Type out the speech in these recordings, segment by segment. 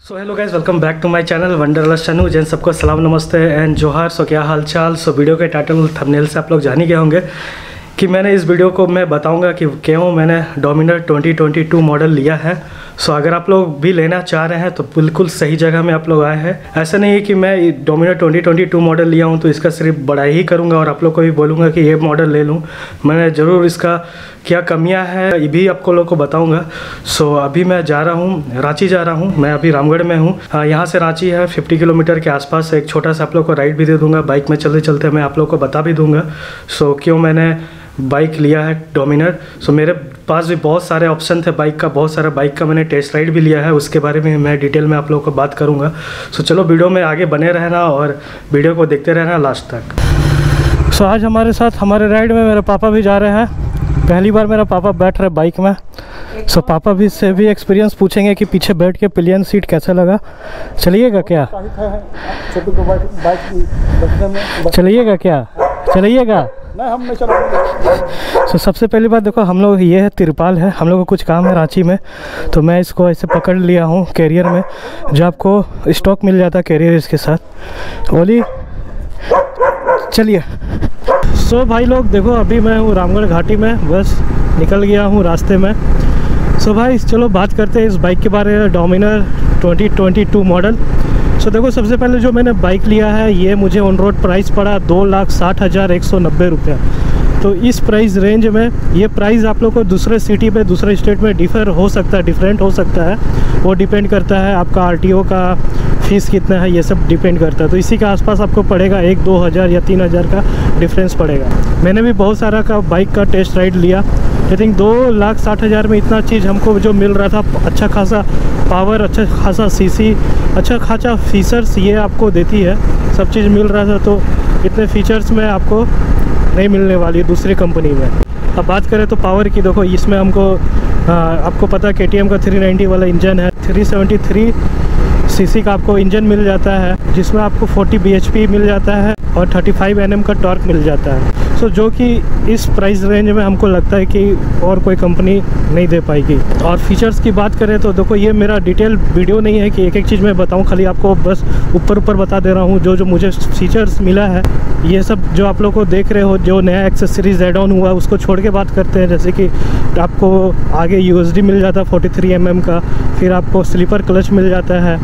So hello guys, welcome back to my channel wanderlust channel. जैन सबको सलाम, नमस्ते एंड जोहार। सो क्या हाल चाल। सो वीडियो के टाइटल थंबनेल से आप लोग जान ही गए होंगे कि मैंने इस वीडियो को मैं बताऊंगा कि क्यों मैंने डोमिनर 2022 मॉडल लिया है। सो अगर आप लोग भी लेना चाह रहे हैं तो बिल्कुल सही जगह में आप लोग आए हैं। ऐसा नहीं है कि मैं डोमिनर 2022 मॉडल लिया हूं तो इसका सिर्फ बड़ाई ही करूंगा और आप लोग को भी बोलूँगा कि ये मॉडल ले लूँ। मैंने ज़रूर इसका क्या कमियां हैं ये भी आपको लोग को बताऊंगा। सो अभी मैं जा रहा हूँ, रांची जा रहा हूँ। मैं अभी रामगढ़ में हूँ। यहाँ से रांची है 50 किलोमीटर के आसपास। एक छोटा सा आप लोग को राइड भी दे दूँगा, बाइक में चलते चलते मैं आप लोग को बता भी दूँगा सो क्यों मैंने बाइक लिया है डोमिनर। सो मेरे पास भी बहुत सारे ऑप्शन थे बाइक का, बहुत सारा बाइक का मैंने टेस्ट राइड भी लिया है, उसके बारे में मैं डिटेल में आप लोगों को बात करूँगा। सो चलो वीडियो में आगे बने रहना और वीडियो को देखते रहना लास्ट तक। सो आज हमारे साथ हमारे राइड में मेरे पापा भी जा रहे हैं। पहली बार मेरा पापा बैठ रहे बाइक में। सो पापा भी से भी एक्सपीरियंस पूछेंगे कि पीछे बैठ के पिलियन सीट कैसा लगा। चलिएगा क्या? चलिएगा क्या? चलिएगा नहीं, हम नहीं चलाएंगे। सो सबसे पहली बात देखो, हम लोग ये है तिरपाल है, हम लोग को कुछ काम है रांची में, तो मैं इसको ऐसे पकड़ लिया हूँ कैरियर में, जो आपको स्टॉक मिल जाता है कैरियर इसके साथ। ओली चलिए। सो भाई लोग देखो, अभी मैं हूँ रामगढ़ घाटी में, बस निकल गया हूँ रास्ते में। सो भाई चलो बात करते हैं इस बाइक के बारे में, डोमिनर 2022 मॉडल। सो देखो, सबसे पहले जो मैंने बाइक लिया है ये मुझे ऑन रोड प्राइस पड़ा 2,60,190 रुपया। तो इस प्राइस रेंज में ये प्राइस आप लोग को दूसरे सिटी पे दूसरे स्टेट में डिफरेंट हो सकता है। वो डिपेंड करता है आपका आरटीओ का फीस कितना है, ये सब डिपेंड करता है। तो इसी के आसपास आपको पड़ेगा 1-2 हज़ार या 3 हज़ार का डिफरेंस पड़ेगा। मैंने भी बहुत सारा का बाइक का टेस्ट राइड लिया। आई थिंक 2,60,000 में इतना चीज़ हमको जो मिल रहा था, अच्छा खासा पावर, अच्छा खासा सीसी, अच्छा खासा फीचर्स ये आपको देती है, सब चीज़ मिल रहा था। तो इतने फीचर्स में आपको नहीं मिलने वाली है दूसरी कंपनी में। अब बात करें तो पावर की, देखो इसमें हमको आपको पता है KTM का 390 वाला इंजन है, 373 सीसी का आपको इंजन मिल जाता है, जिसमें आपको 40 bhp मिल जाता है और 35 Nm का टॉर्क मिल जाता है। सो जो कि इस प्राइस रेंज में हमको लगता है कि और कोई कंपनी नहीं दे पाएगी। और फीचर्स की बात करें तो देखो, ये मेरा डिटेल वीडियो नहीं है कि एक एक चीज़ मैं बताऊं, खाली आपको बस ऊपर बता दे रहा हूं जो मुझे फीचर्स मिला है। ये सब जो आप लोग को देख रहे हो, जो नया एक्सेसरीज एड ऑन हुआ है उसको छोड़ के बात करते हैं। जैसे कि आपको आगे USD मिल जाता है 43 mm का, फिर आपको स्लीपर क्लच मिल जाता है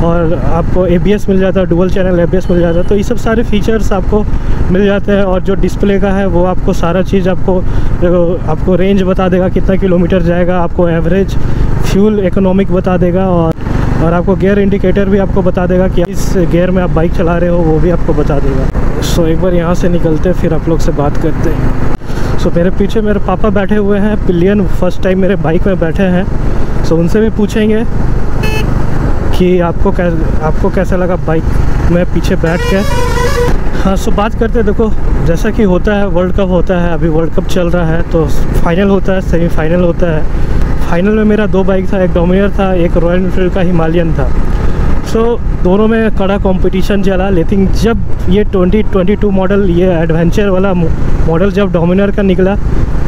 और आपको ABS मिल जाता है, डुअल चैनल ABS मिल जाता है। तो ये सब सारे फीचर्स आपको मिल जाते हैं। और जो डिस्प्ले का है वो आपको सारा चीज़ आपको रेंज बता देगा, कितना किलोमीटर जाएगा, आपको एवरेज फ्यूल इकोनॉमिक बता देगा और आपको गियर इंडिकेटर भी आपको बता देगा कि इस गियर में आप बाइक चला रहे हो, वो भी आपको बता देगा। सो एक बार यहाँ से निकलते फिर आप लोग से बात करते हैं। सो मेरे पीछे मेरे पापा बैठे हुए हैं, पिलियन फर्स्ट टाइम मेरे बाइक में बैठे हैं। सो उनसे भी पूछेंगे कि आपको कैसा लगा बाइक में पीछे बैठ के। हाँ, सो बात करते हैं। देखो, जैसा कि होता है, वर्ल्ड कप होता है, अभी वर्ल्ड कप चल रहा है, तो फाइनल होता है, सेमीफाइनल होता है। फाइनल में मेरा 2 बाइक था, एक डोमिनर था, एक रॉयल एनफील्ड का हिमालयन था। सो दोनों में कड़ा कंपटीशन चला। लेकिन जब ये 2022 मॉडल, ये एडवेंचर वाला मॉडल जब डोमिनर का निकला,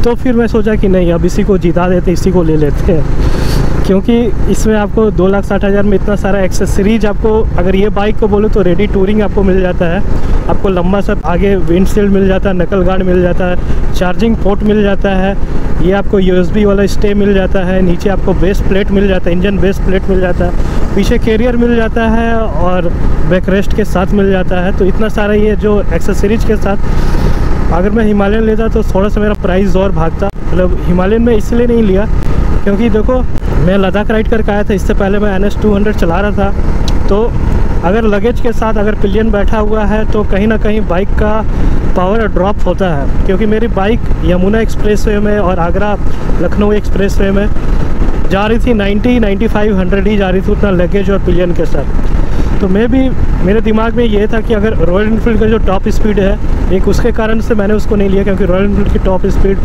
तो फिर मैं सोचा कि नहीं, अब इसी को जिता देते, इसी को ले लेते हैं। क्योंकि इसमें आपको 2,60,000 में इतना सारा एक्सेसरीज आपको, अगर ये बाइक को बोलो तो रेडी टूरिंग आपको मिल जाता है। आपको लंबा सा आगे विंडशील्ड मिल जाता है, नकल गार्ड मिल जाता है, चार्जिंग पोर्ट मिल जाता है, ये आपको USB वाला स्टे मिल जाता है, नीचे आपको बेस प्लेट मिल जाता है, इंजन बेस प्लेट मिल जाता है, पीछे कैरियर मिल जाता है और बैकरेस्ट के साथ मिल जाता है। तो इतना सारा ये जो एक्सेसरीज के साथ, अगर मैं हिमालयन लेता तो थोड़ा सा मेरा प्राइस और भागता। मतलब हिमालयन में इसलिए नहीं लिया क्योंकि देखो, मैं लद्दाख राइड करके आया था, इससे पहले मैं NS 200 चला रहा था। तो अगर लगेज के साथ अगर पिलियन बैठा हुआ है तो कहीं ना कहीं बाइक का पावर ड्रॉप होता है। क्योंकि मेरी बाइक यमुना एक्सप्रेसवे में और आगरा लखनऊ एक्सप्रेसवे में जा रही थी 90-95 100 ही जा रही थी, उतना लगेज और पिलियन के साथ। तो मेरे दिमाग में ये था कि अगर रॉयल एनफील्ड का जो टॉप स्पीड है, एक उसके कारण से मैंने उसको नहीं लिया, क्योंकि रॉयल एनफील्ड की टॉप स्पीड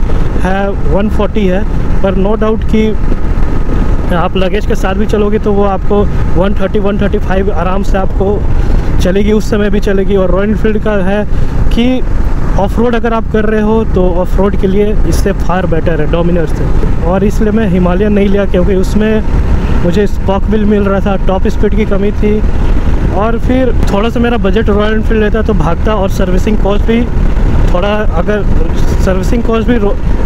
है 140 है। पर नो डाउट कि आप लगेज के साथ भी चलोगे तो वो आपको 130-135 आराम से आपको चलेगी, उस समय भी चलेगी। और रॉयल एनफील्ड का है कि ऑफ रोड अगर आप कर रहे हो तो ऑफ रोड के लिए इससे फार बेटर है डोमिनर से। और इसलिए मैं हिमालयन नहीं लिया, क्योंकि उसमें मुझे स्पॉक व्हील मिल रहा था, टॉप स्पीड की कमी थी, और फिर थोड़ा सा मेरा बजट रॉयल एनफील्ड लेता तो भागता, और सर्विसिंग कॉस्ट भी थोड़ा, अगर सर्विसिंग कॉस्ट भी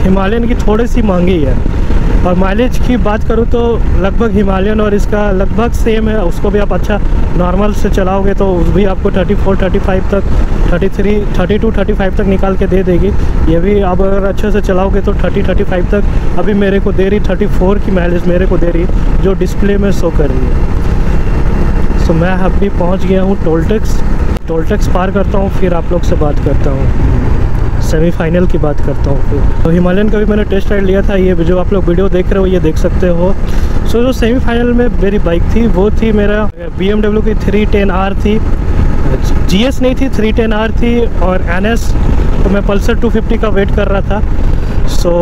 हिमालयन की थोड़ी सी महंगी है। और माइलेज की बात करूँ तो लगभग हिमालयन और इसका लगभग सेम है, उसको भी आप अच्छा नॉर्मल से चलाओगे तो उस भी आपको 34, 35 तक, 33, 32, 35 तक निकाल के दे देगी। ये भी आप अगर अच्छे से चलाओगे तो 30, 35 तक अभी मेरे को दे रही, 34 की माइलेज मेरे को दे रही, जो डिस्प्ले में शो कर रही है। सो मैं अभी पहुँच गया हूँ टोल टैक्स पार करता हूँ, फिर आप लोग से बात करता हूँ, सेमीफाइनल की बात करता हूँ फिर। तो हिमालयन का भी मैंने टेस्ट राइड लिया था, ये जो आप लोग वीडियो देख रहे हो ये देख सकते हो। सो जो सेमीफाइनल में मेरी बाइक थी वो थी मेरा BMW की 310R थी, GS नहीं थी, 310R थी, और NS तो मैं पल्सर 250 का वेट कर रहा था। सो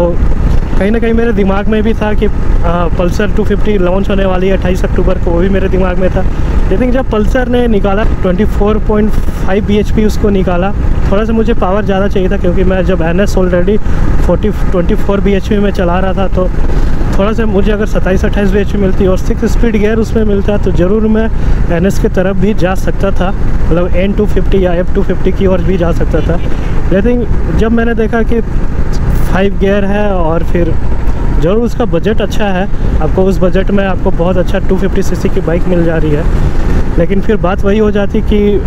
कहीं ना कहीं मेरे दिमाग में भी था कि पल्सर 250 लॉन्च होने वाली है 28 अक्टूबर को, वो भी मेरे दिमाग में था। लेकिन जब पल्सर ने निकाला 24.5 bhp उसको निकाला, थोड़ा सा मुझे पावर ज़्यादा चाहिए था, क्योंकि मैं जब NS ऑलरेडी 24 bhp में चला रहा था, तो थोड़ा सा मुझे अगर 27-28 bhp मिलती और 6 स्पीड गियर उसमें मिलता तो ज़रूर मैं NS की तरफ भी जा सकता था, मतलब N250 या F250 की ओर भी जा सकता था। लेकिन जब मैंने देखा कि 5 गियर है और फिर ज़रूर उसका बजट अच्छा है, आपको उस बजट में आपको बहुत अच्छा 250cc की बाइक मिल जा रही है। लेकिन फिर बात वही हो जाती कि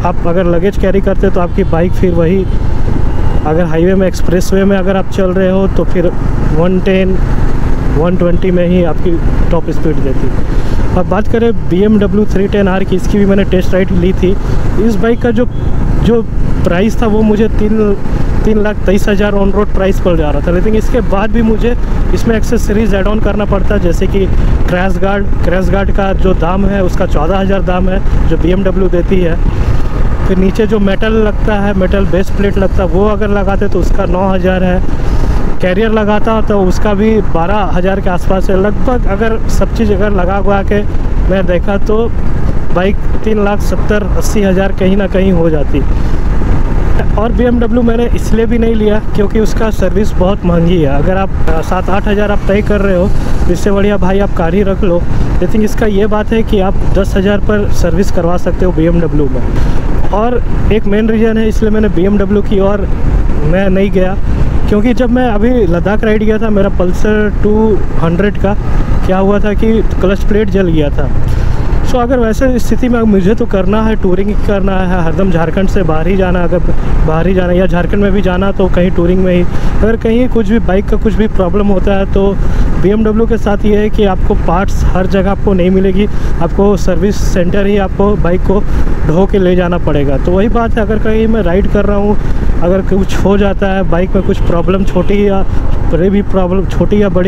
आप अगर लगेज कैरी करते तो आपकी बाइक फिर वही, अगर हाईवे में एक्सप्रेसवे में अगर आप चल रहे हो तो फिर 110, 120 में ही आपकी टॉप स्पीड देती। अब बात करें BMW 310R की, इसकी भी मैंने टेस्ट राइड ली थी। इस बाइक का जो प्राइस था वो मुझे 3,23,000 ऑन रोड प्राइस पड़ जा रहा था। लेकिन इसके बाद भी मुझे इसमें एक्सेसरीज ऐड ऑन करना पड़ता, जैसे कि क्रैश गार्ड का जो दाम है उसका 14,000 दाम है जो BMW देती है। फिर नीचे जो मेटल लगता है, मेटल बेस प्लेट लगता है, वो अगर लगाते तो उसका 9,000 है। कैरियर लगाता तो उसका भी 12,000 के आसपास है लगभग। अगर सब चीज़ अगर लगा के मैं देखा तो बाइक 3,70,000-80,000 कहीं ना कहीं हो जाती। और BMW मैंने इसलिए भी नहीं लिया क्योंकि उसका सर्विस बहुत महंगी है। अगर आप 7-8 हज़ार आप तय कर रहे हो, इससे बढ़िया भाई आप कार ही रख लो। लेकिन इसका ये बात है कि आप 10,000 पर सर्विस करवा सकते हो BMW में। और एक मेन रीज़न है इसलिए मैंने BMW की ओर मैं नहीं गया, क्योंकि जब मैं अभी लद्दाख राइड गया था मेरा पल्सर 200 का क्या हुआ था कि क्लच प्लेट जल गया था। सो अगर वैसे स्थिति में मुझे तो करना है, टूरिंग करना है, हरदम झारखंड से बाहर ही जाना, अगर बाहर ही जाना या झारखंड में भी जाना तो कहीं टूरिंग में ही, अगर कहीं कुछ भी बाइक का कुछ भी प्रॉब्लम होता है तो BMW के साथ ये है कि आपको पार्ट्स हर जगह आपको नहीं मिलेगी, आपको सर्विस सेंटर ही आपको बाइक को ढो के ले जाना पड़ेगा। तो वही बात है, अगर कहीं मैं राइड कर रहा हूँ, अगर कुछ हो जाता है बाइक में, कुछ प्रॉब्लम छोटी या बड़ी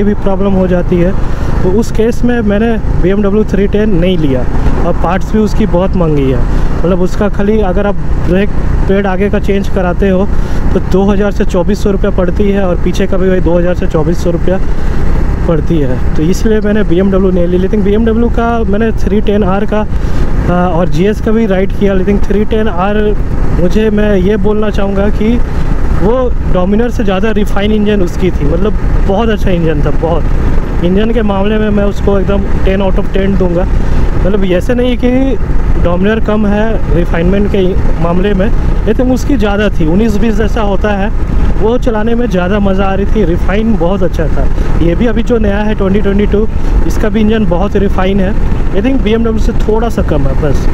भी प्रॉब्लम हो जाती है, तो उस केस में मैंने BMW 310 नहीं लिया। और पार्ट्स भी उसकी बहुत महंगी है, मतलब उसका खाली अगर आप ब्रेक पैड आगे का चेंज कराते हो तो 2,000 से 2,400 रुपया पड़ती है, और पीछे का भी वही 2,000 से 2,400 रुपया पड़ती है। तो इसलिए मैंने BMW नहीं ली। लेकिन BMW का मैंने 310R का और GS का भी राइड किया। लेकिन 310R मैं ये बोलना चाहूँगा कि वो डोमिनर से ज़्यादा रिफाइन इंजन उसकी थी, मतलब बहुत अच्छा इंजन था। बहुत इंजन के मामले में मैं उसको एकदम 10 आउट ऑफ 10 दूंगा। मतलब ऐसे नहीं कि डोमिनर कम है रिफाइनमेंट के मामले में, लेकिन उसकी ज़्यादा थी। 19-20 जैसा होता है, वो चलाने में ज़्यादा मज़ा आ रही थी। रिफाइन बहुत अच्छा था। ये भी अभी जो नया है 2022, इसका भी इंजन बहुत रिफाइन है, लेकिन BMW से थोड़ा सा कम है बस।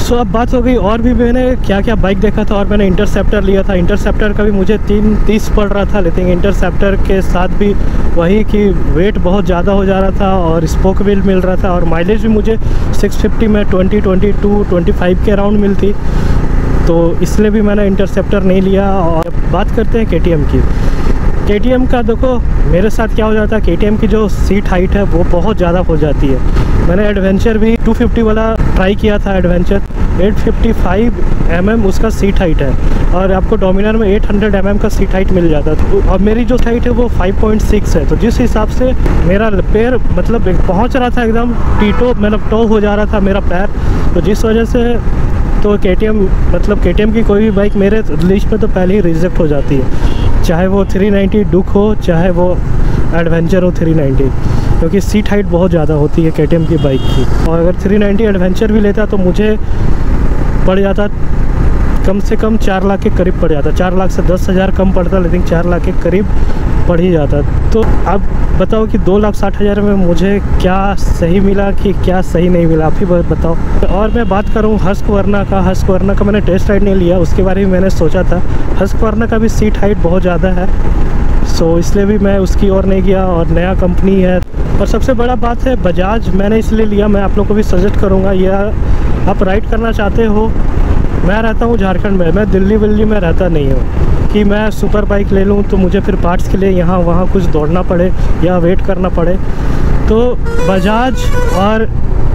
सो अब बात हो गई और भी मैंने क्या क्या बाइक देखा था। और मैंने इंटरसेप्टर लिया था। इंटरसेप्टर का भी मुझे 330 पड़ रहा था, लेकिन इंटरसेप्टर के साथ भी वही कि वेट बहुत ज़्यादा हो जा रहा था और स्पोक व्हील मिल रहा था, और माइलेज भी मुझे 650 में 20-22-25 के अराउंड मिलती। तो इसलिए भी मैंने इंटरसेप्टर नहीं लिया। और बात करते हैं KTM की। KTM का देखो मेरे साथ क्या हो जाता है, KTM की जो सीट हाइट है वो बहुत ज़्यादा हो जाती है। मैंने एडवेंचर भी 250 वाला ट्राई किया था। एडवेंचर 855 mm उसका सीट हाइट है, और आपको डोमिनर में 800 mm का सीट हाइट मिल जाता है। और मेरी जो हाइट है वो 5.6 है। तो जिस हिसाब से मेरा पैर मतलब पहुंच रहा था एकदम टीटो, मतलब टो हो जा रहा था मेरा पैर, तो जिस वजह से तो KTM की कोई भी बाइक मेरे लिस्ट में तो पहले ही रिजेक्ट हो जाती है, चाहे वो 390 डुक हो, चाहे वो एडवेंचर हो 390। क्योंकि सीट हाइट बहुत ज़्यादा होती है KTM की बाइक की। और अगर 390 एडवेंचर भी लेता तो मुझे पड़ जाता कम से कम 4 लाख के करीब पड़ जाता। 4 लाख से 10,000 कम पड़ता, लेकिन 4 लाख के करीब पड़ ही जाता। तो अब बताओ कि 2,60,000 में मुझे क्या सही मिला कि क्या सही नहीं मिला, आप ही बताओ। और मैं बात करूँ हस्कवर्ना का मैंने टेस्ट राइड नहीं लिया, उसके बारे में मैंने सोचा था। हस्कवर्ना का भी सीट हाइट बहुत ज़्यादा है, सो इसलिए भी मैं उसकी ओर नहीं गया, और नया कंपनी है। और सबसे बड़ा बात है बजाज मैंने इसलिए लिया, मैं आप लोग को भी सजेस्ट करूँगा, या आप राइड करना चाहते हो। मैं रहता हूँ झारखंड में, मैं दिल्ली में रहता नहीं हूँ कि मैं सुपर बाइक ले लूँ तो मुझे फिर पार्ट्स के लिए यहाँ वहाँ कुछ दौड़ना पड़े या वेट करना पड़े। तो बजाज और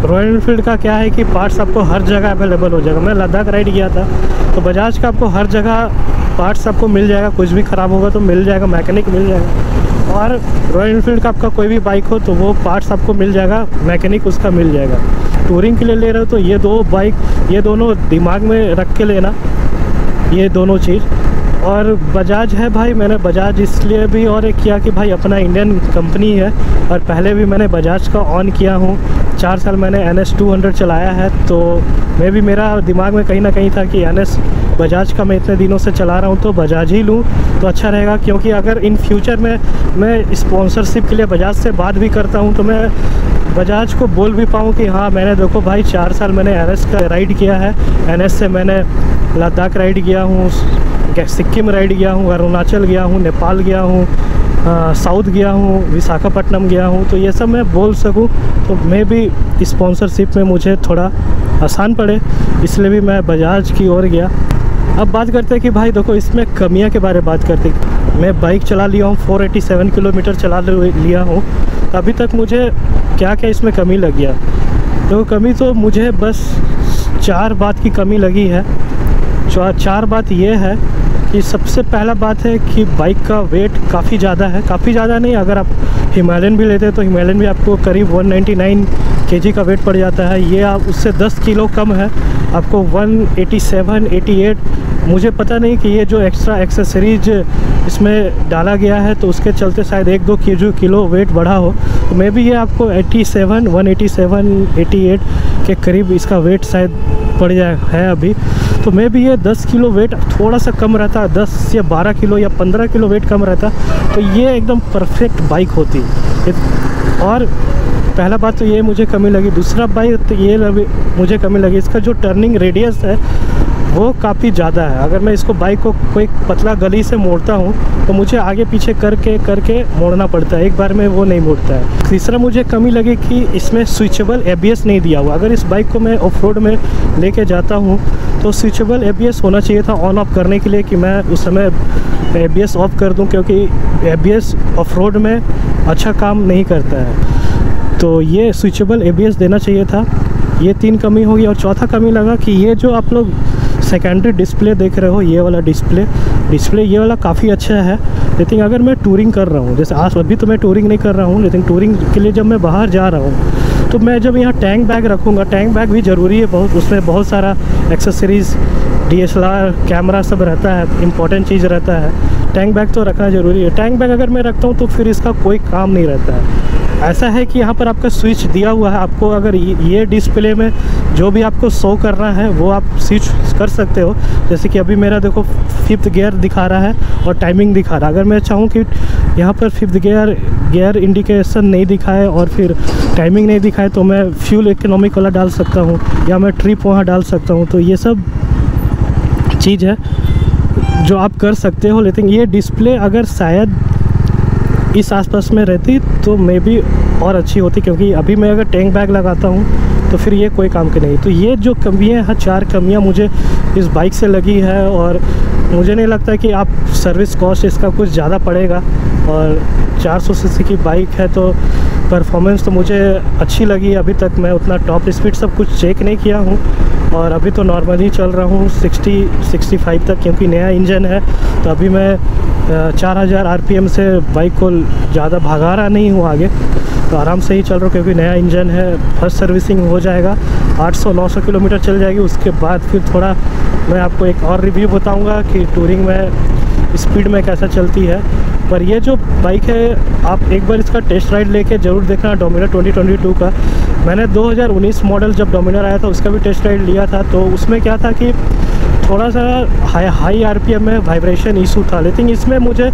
रॉयल एनफील्ड का क्या है कि पार्ट्स आपको हर जगह अवेलेबल हो जाएगा। मैं लद्दाख राइड किया था तो बजाज का आपको हर जगह पार्ट्स आपको मिल जाएगा, कुछ भी ख़राब होगा तो मिल जाएगा, मैकेनिक मिल जाएगा। और रॉयल एनफील्ड का आपका कोई भी बाइक हो तो वो पार्ट्स आपको मिल जाएगा, मैकेनिक उसका मिल जाएगा। टूरिंग के लिए ले रहे हो तो ये दो बाइक, ये दोनों दिमाग में रख के लेना, ये दोनों चीज़। और बजाज है भाई, मैंने बजाज इसलिए भी और एक किया कि भाई अपना इंडियन कंपनी है, और पहले भी मैंने बजाज का ऑन किया हूँ। 4 साल मैंने NS 200 चलाया है, तो मैं भी मेरा दिमाग में कहीं ना कहीं था कि NS बजाज का मैं इतने दिनों से चला रहा हूँ तो बजाज ही लूँ तो अच्छा रहेगा। क्योंकि अगर इन फ्यूचर में मैं स्पॉन्सरशिप के लिए बजाज से बात भी करता हूँ तो मैं बजाज को बोल भी पाऊँ कि हाँ मैंने देखो भाई 4 साल मैंने NS का राइड किया है, NS से मैंने लद्दाख राइड किया हूँ, सिक्किम राइड गया हूँ, अरुणाचल गया हूँ, नेपाल गया हूँ, साउथ गया हूँ, विशाखापट्टनम गया हूँ। तो ये सब मैं बोल सकूँ तो मैं भी स्पॉन्सरशिप में मुझे थोड़ा आसान पड़े, इसलिए भी मैं बजाज की ओर गया। अब बात करते हैं कि भाई देखो इसमें कमियां के बारे में बात करते हैं। मैं बाइक चला लिया हूँ, 487 किलोमीटर चला लिया हूँ, अभी तक मुझे क्या क्या इसमें कमी लगी है। तो कमी तो मुझे बस 4 बात की कमी लगी है। 4 बात ये है कि सबसे पहला बात है कि बाइक का वेट काफ़ी ज़्यादा है, काफ़ी ज़्यादा नहीं, अगर आप हिमालयन भी लेते हैं तो हिमालयन भी आपको करीब 199 kg का वेट पड़ जाता है। ये आप उससे 10 किलो कम है, आपको 187, 88। मुझे पता नहीं कि ये जो एक्स्ट्रा एक्सेसरीज इसमें डाला गया है तो उसके चलते शायद 1-2 किलो वेट बढ़ा हो, तो मे भी ये आपको 87, 187, 88 के करीब इसका वेट शायद पड़ जाए है अभी। तो मे भी ये 10 किलो वेट थोड़ा सा कम रहता, 10 या 12 किलो या 15 किलो वेट कम रहता तो ये एकदम परफेक्ट बाइक होती। और पहला बात तो ये मुझे कमी लगी। दूसरा बात तो ये मुझे कमी लगी, इसका जो टर्निंग रेडियस है वो काफ़ी ज़्यादा है। अगर मैं इसको बाइक को कोई पतला गली से मोड़ता हूँ तो मुझे आगे पीछे करके मोड़ना पड़ता है, एक बार में वो नहीं मोड़ता है। तीसरा मुझे कमी लगी कि इसमें स्विचेबल ABS नहीं दिया हुआ। अगर इस बाइक को मैं ऑफ रोड में लेके जाता हूँ तो स्विचेबल ABS होना चाहिए था ऑन ऑफ करने के लिए, कि मैं उस समय ABS ऑफ कर दूँ, क्योंकि ABS ऑफ रोड में अच्छा काम नहीं करता है। तो ये स्विचेबल ABS देना चाहिए था। ये 3 कमी होगी। और चौथा कमी लगा कि ये जो आप लोग सेकेंडरी डिस्प्ले देख रहे हो, ये वाला डिस्प्ले ये वाला काफ़ी अच्छा है। लेकिन अगर मैं टूरिंग कर रहा हूँ, जैसे आज अभी तो मैं टूरिंग नहीं कर रहा हूँ, लेकिन टूरिंग के लिए जब मैं बाहर जा रहा हूँ तो मैं जब यहाँ टैंक बैग रखूँगा, टैंक बैग भी ज़रूरी है बहुत, उसमें बहुत सारा एक्सेसरीज़ DSLR कैमरा सब रहता है, इम्पोर्टेंट चीज़ रहता है। टैंक बैग तो रखना ज़रूरी है। टैंक बैग अगर मैं रखता हूँ तो फिर इसका कोई काम नहीं रहता है। ऐसा है कि यहाँ पर आपका स्विच दिया हुआ है, आपको अगर ये डिस्प्ले में जो भी आपको शो करना है वो आप स्विच कर सकते हो। जैसे कि अभी मेरा देखो 5th गियर दिखा रहा है और टाइमिंग दिखा रहा है। अगर मैं चाहूँ कि यहाँ पर 5th गियर इंडिकेशन नहीं दिखाए और फिर टाइमिंग नहीं दिखाए तो मैं फ्यूल इकोनॉमिक वाला डाल सकता हूँ, या मैं ट्रिप वहाँ डाल सकता हूँ। तो ये सब चीज़ है जो आप कर सकते हो। लेकिन ये डिस्प्ले अगर शायद इस आसपास में रहती तो मे बी और अच्छी होती, क्योंकि अभी मैं अगर टैंक बैग लगाता हूँ तो फिर ये कोई काम की नहीं। तो ये जो कमियाँ हैं, 4 कमियाँ मुझे इस बाइक से लगी है। और मुझे नहीं लगता कि आप सर्विस कॉस्ट इसका कुछ ज़्यादा पड़ेगा, और 400 सीसी की बाइक है तो परफॉर्मेंस तो मुझे अच्छी लगी। अभी तक मैं उतना टॉप स्पीड सब कुछ चेक नहीं किया हूँ, और अभी तो नॉर्मल ही चल रहा हूँ 60-65 तक, क्योंकि नया इंजन है। तो अभी मैं 4000 RPM से बाइक को ज़्यादा भगा रहा नहीं हूँ आगे, तो आराम से ही चल रहा हूँ, क्योंकि नया इंजन है। फर्स्ट सर्विसिंग हो जाएगा, 800-900 किलोमीटर चल जाएगी। उसके बाद फिर थोड़ा मैं आपको एक और रिव्यू बताऊँगा कि टूरिंग में स्पीड में कैसा चलती है। पर ये जो बाइक है आप एक बार इसका टेस्ट राइड लेके ज़रूर देखना। डोमिनार 2022 का मैंने 2019 मॉडल जब डोमिनार आया था उसका भी टेस्ट राइड लिया था, तो उसमें क्या था कि थोड़ा सा हाई आरपीएम में वाइब्रेशन इशू था, लेकिन इसमें मुझे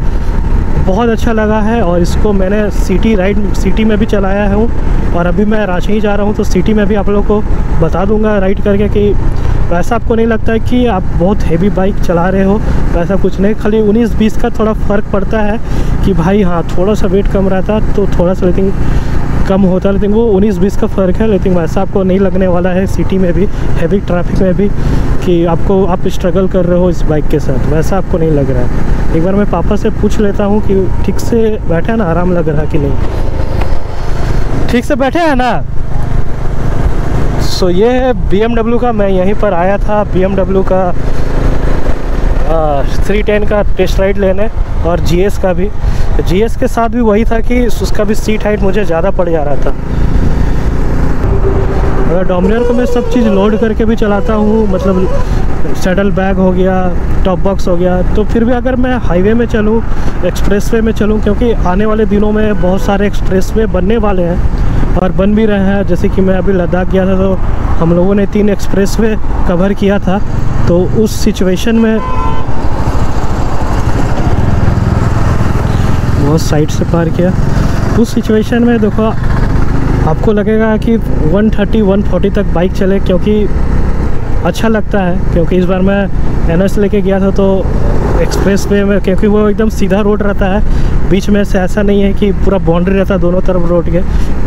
बहुत अच्छा लगा है। और इसको मैंने सिटी में भी चलाया हूँ, और अभी मैं रांची जा रहा हूँ तो सिटी में भी आप लोगों को बता दूंगा राइड करके कि वैसा आपको नहीं लगता है कि आप बहुत हेवी बाइक चला रहे हो, वैसा कुछ नहीं। खाली 19-20 का थोड़ा फ़र्क पड़ता है कि भाई हाँ थोड़ा सा वेट कम रहता तो थोड़ा सा लेकिन कम होता, लेकिन वो 19-20 का फ़र्क है। लेकिन वैसा आपको नहीं लगने वाला है सिटी में भी, हैवी ट्रैफिक में भी, कि आप स्ट्रगल कर रहे हो इस बाइक के साथ, वैसा आपको नहीं लग रहा है। एक बार मैं पापा से पूछ लेता हूँ कि ठीक से बैठे हैं ना, आराम लग रहा है कि नहीं, ठीक से बैठे हैं ना। सो ये है BMW का, मैं यहीं पर आया था BMW का 310 का टेस्ट राइड लेने, और GS का भी। GS के साथ भी वही था कि उसका भी सीट हाइट मुझे ज़्यादा पड़ जा रहा था। अगर डोमिनार को मैं सब चीज़ लोड करके भी चलाता हूँ, मतलब सैडल बैग हो गया, टॉप बॉक्स हो गया, तो फिर भी अगर मैं हाईवे में चलूँ, एक्सप्रेसवे में चलूँ, क्योंकि आने वाले दिनों में बहुत सारे एक्सप्रेसवे बनने वाले हैं और बन भी रहे हैं। जैसे कि मैं अभी लद्दाख गया था तो हम लोगों ने 3 एक्सप्रेसवे कवर किया था, तो उस सिचुएशन में बहुत साइड से पार किया, उस सिचुएशन में देखो आपको लगेगा कि 130-140 तक बाइक चले, क्योंकि अच्छा लगता है। क्योंकि इस बार मैं NS लेके गया था तो एक्सप्रेसवे में, क्योंकि वो एकदम सीधा रोड रहता है, बीच में से ऐसा नहीं है कि पूरा बाउंड्री रहता है दोनों तरफ रोड के,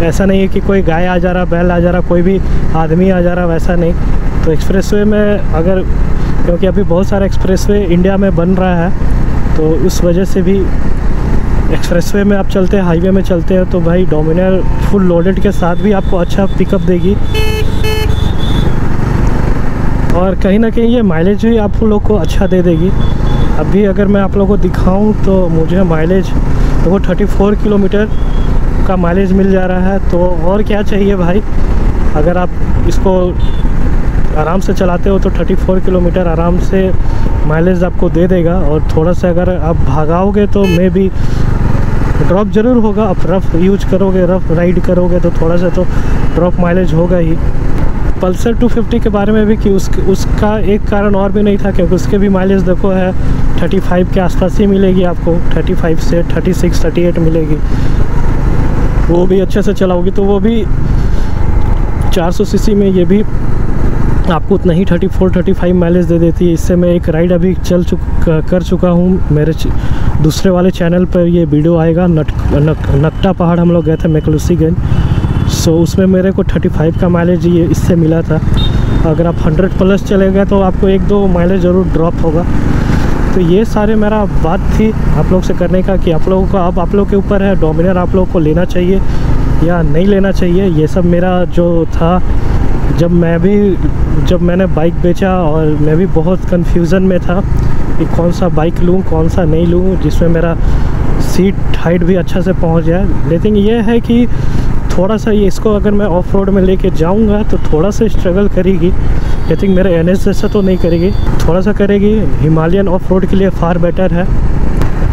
ऐसा नहीं है कि कोई गाय आ जा रहा, बैल आ जा रहा, कोई भी आदमी आ जा रहा, वैसा नहीं। तो एक्सप्रेसवे में अगर, क्योंकि अभी बहुत सारा एक्सप्रेसवे इंडिया में बन रहा है, तो उस वजह से भी एक्सप्रेसवे में आप चलते हैं, हाईवे में चलते हैं, तो भाई डोमिनार फुल लोडेड के साथ भी आपको अच्छा पिकअप देगी, और कहीं ना कहीं ये माइलेज भी आप लोग को अच्छा दे देगी। अभी अगर मैं आप लोगों को दिखाऊं तो मुझे माइलेज वो 34 किलोमीटर का माइलेज मिल जा रहा है, तो और क्या चाहिए भाई। अगर आप इसको आराम से चलाते हो तो 34 किलोमीटर आराम से माइलेज आपको दे देगा। और थोड़ा सा अगर आप भागाओगे तो मे भी ड्रॉप ज़रूर होगा, आप रफ़ यूज करोगे, रफ़ राइड करोगे तो थोड़ा सा तो ड्रॉप माइलेज होगा ही। पल्सर 250 के बारे में भी कि उसका एक कारण और भी नहीं था, क्योंकि उसके भी माइलेज देखो है 35 के आसपास ही मिलेगी आपको, 35 से 36-38 मिलेगी। वो भी अच्छे से चलाओगी तो वो भी 400 सीसी में ये भी आपको उतना ही 34-35 माइलेज दे देती है। इससे मैं एक राइड अभी कर चुका हूँ, मेरे दूसरे वाले चैनल पर ये वीडियो आएगा। नकटा पहाड़ हम लोग गए थे, मैक्लूसीगंज। सो उसमें मेरे को 35 का माइलेज ये इससे मिला था। अगर आप 100 प्लस चले गए तो आपको 1-2 माइलेज ज़रूर ड्रॉप होगा। तो ये सारे मेरा बात थी आप लोग से करने का कि आप लोगों का, अब आप लोग के ऊपर है, डोमिनार आप लोगों को लेना चाहिए या नहीं लेना चाहिए। ये सब मेरा जो था, जब मैंने बाइक बेचा और मैं भी बहुत कन्फ्यूज़न में था कि कौन सा बाइक लूँ कौन सा नहीं लूँ, जिसमें मेरा सीट हाइट भी अच्छा से पहुँच जाए। लेकिन ये है कि थोड़ा सा ये इसको अगर मैं ऑफ रोड में लेके जाऊंगा तो थोड़ा सा स्ट्रगल करेगी। आई थिंक मेरे NS जैसा तो नहीं करेगी, थोड़ा सा करेगी। हिमालयन ऑफ रोड के लिए फार बेटर है।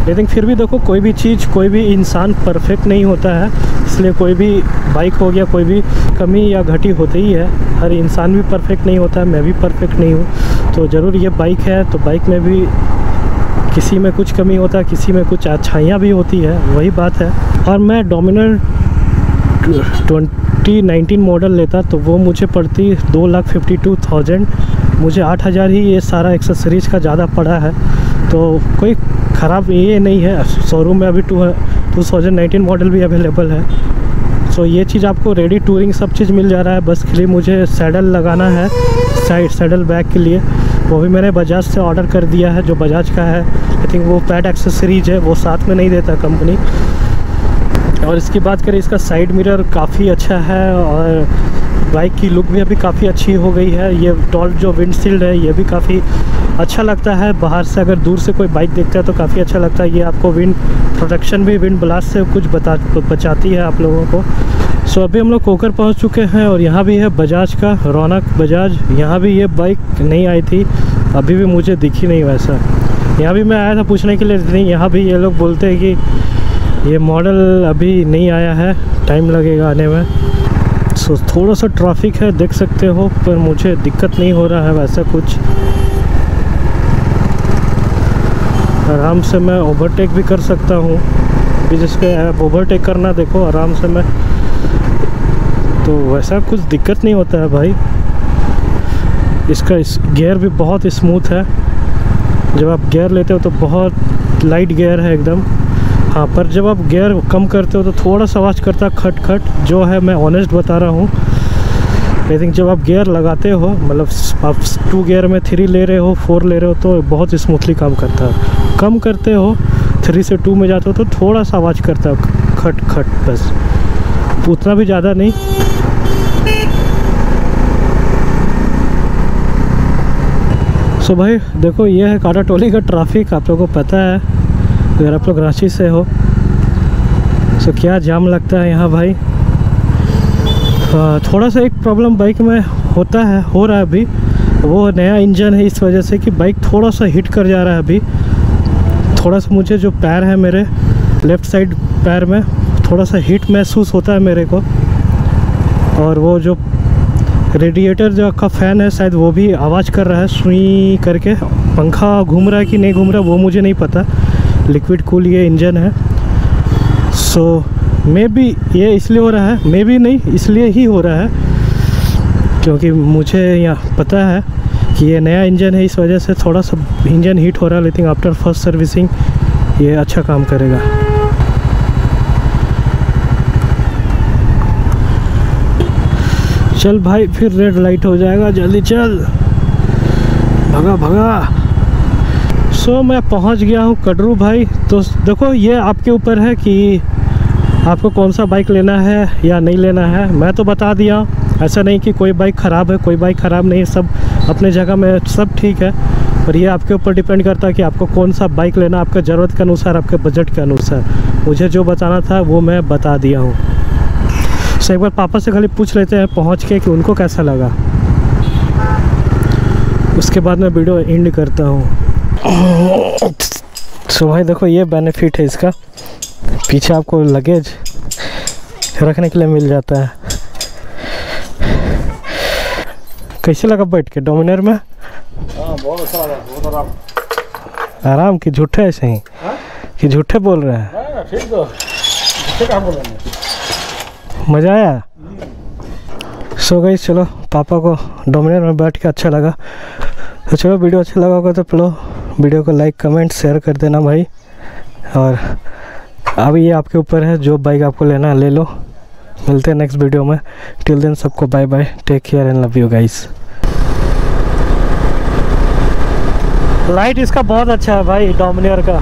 लेकिन फिर भी देखो, कोई भी चीज़, कोई भी इंसान परफेक्ट नहीं होता है, इसलिए कोई भी बाइक हो गया, कोई भी कमी या घटी होती ही है। हर इंसान भी परफेक्ट नहीं होता है, मैं भी परफेक्ट नहीं हूँ। तो ज़रूर ये बाइक है, तो बाइक में भी किसी में कुछ कमी होता है, किसी में कुछ अच्छाइयाँ भी होती है, वही बात है। और मैं डोमिनार 2019 मॉडल लेता तो वो मुझे पड़ती 2,52,000, मुझे 8,000 ही ये सारा एक्सेसरीज़ का ज़्यादा पड़ा है। तो कोई ख़राब ये नहीं है। शोरूम में अभी 2019 मॉडल भी अवेलेबल है। सो ये चीज़ आपको रेडी टूरिंग सब चीज़ मिल जा रहा है। बस खाली मुझे सैडल लगाना है, सैडल बैग के लिए, वो भी मैंने बजाज से ऑर्डर कर दिया है, जो बजाज का है। आई थिंक वो पैड एक्सेसरीज है, वो साथ में नहीं देता कंपनी। और इसकी बात करें, इसका साइड मिरर काफ़ी अच्छा है और बाइक की लुक भी अभी काफ़ी अच्छी हो गई है। ये टॉल जो विंडशील्ड है ये भी काफ़ी अच्छा लगता है। बाहर से अगर दूर से कोई बाइक देखता है तो काफ़ी अच्छा लगता है। ये आपको विंड प्रोटेक्शन भी, विंड ब्लास्ट से कुछ बचाती है आप लोगों को। सो अभी हम लोग कोकर पहुंच चुके हैं और यहाँ भी है बजाज का, रौनक बजाज। यहाँ भी ये बाइक नहीं आई थी, अभी भी मुझे दिखी नहीं वैसा। यहाँ भी मैं आया था पूछने के लिए, नहीं यहाँ भी ये लोग बोलते हैं कि ये मॉडल अभी नहीं आया है, टाइम लगेगा आने में। सो थोड़ा सा ट्रैफिक है देख सकते हो, पर मुझे दिक्कत नहीं हो रहा है वैसा कुछ। आराम से मैं ओवरटेक भी कर सकता हूँ, अभी जिसके आप ओवरटेक करना देखो आराम से मैं, तो वैसा कुछ दिक्कत नहीं होता है भाई। इसका गियर भी बहुत स्मूथ है, जब आप गियर लेते हो तो बहुत लाइट गियर है एकदम। हाँ, पर जब आप गियर कम करते हो तो थोड़ा सा आवाज़ करता है खट खट, जो है मैं ऑनेस्ट बता रहा हूँ। आई थिंक जब आप गियर लगाते हो, मतलब आप 2 गियर में 3 ले रहे हो, 4 ले रहे हो, तो बहुत स्मूथली काम करता है। कम करते हो 3 से 2 में जाते हो तो थोड़ा सा आवाज़ करता है खट खट, बस उतना भी ज़्यादा नहीं। सो भाई देखो, ये है काटा टोली का ट्रैफिक, आप लोगों को पता है अगर आप लोग रांची से हो। सो क्या जाम लगता है यहाँ भाई। थोड़ा सा एक प्रॉब्लम बाइक में होता है, हो रहा है अभी, वो नया इंजन है, इस वजह से कि बाइक थोड़ा सा हिट कर जा रहा है अभी। थोड़ा सा मुझे जो पैर है मेरे लेफ़्ट साइड पैर में थोड़ा सा हीट महसूस होता है मेरे को, और वो जो रेडिएटर जो का फ़ैन है शायद वो भी आवाज़ कर रहा है सुई करके। पंखा घूम रहा है कि नहीं घूम रहा है वो मुझे नहीं पता, लिक्विड कूल ये इंजन है। सो मे बी ये इसलिए हो रहा है, मे बी नहीं इसलिए ही हो रहा है, क्योंकि मुझे यहाँ पता है कि ये नया इंजन है, इस वजह से थोड़ा सा इंजन हीट हो रहा है। लेकिन आफ्टर फर्स्ट सर्विसिंग ये अच्छा काम करेगा। चल भाई, फिर रेड लाइट हो जाएगा, जल्दी चल, भगा भगा। सो मैं पहुंच गया हूं कटरू भाई। तो देखो ये आपके ऊपर है कि आपको कौन सा बाइक लेना है या नहीं लेना है। मैं तो बता दिया, ऐसा नहीं कि कोई बाइक ख़राब है, कोई बाइक ख़राब नहीं है, सब अपने जगह में सब ठीक है। पर ये आपके ऊपर डिपेंड करता है कि आपको कौन सा बाइक लेना, आपके ज़रूरत के अनुसार, आपके बजट के अनुसार। मुझे जो बताना था वो मैं बता दिया हूँ। सो एक बार पापा से खाली पूछ लेते हैं पहुँच के कि उनको कैसा लगा, उसके बाद मैं वीडियो एंड करता हूँ। सो भाई देखो ये बेनिफिट है इसका, पीछे आपको लगेज रखने के लिए मिल जाता है। कैसे लगा बैठ के डोमिनर में? बहुत अच्छा लगा, बहुत आराम। आराम कि झूठे ऐसे ही कि झूठे बोल रहे हैं? ठीक तो झूठे कहाँ बोल रहे हैं। मज़ा आया? सो गाइस चलो, पापा को डोमिनर में बैठ के अच्छा लगा। तो चलो, वीडियो अच्छा लगा होगा तो चलो वीडियो को लाइक कमेंट शेयर कर देना भाई। और अब ये आपके ऊपर है, जो बाइक आपको लेना है ले लो। मिलते हैं नेक्स्ट वीडियो में। टिल देन सबको bye bye, take care and love you guys. Light इसका बहुत अच्छा है भाई, डोमिनियर का।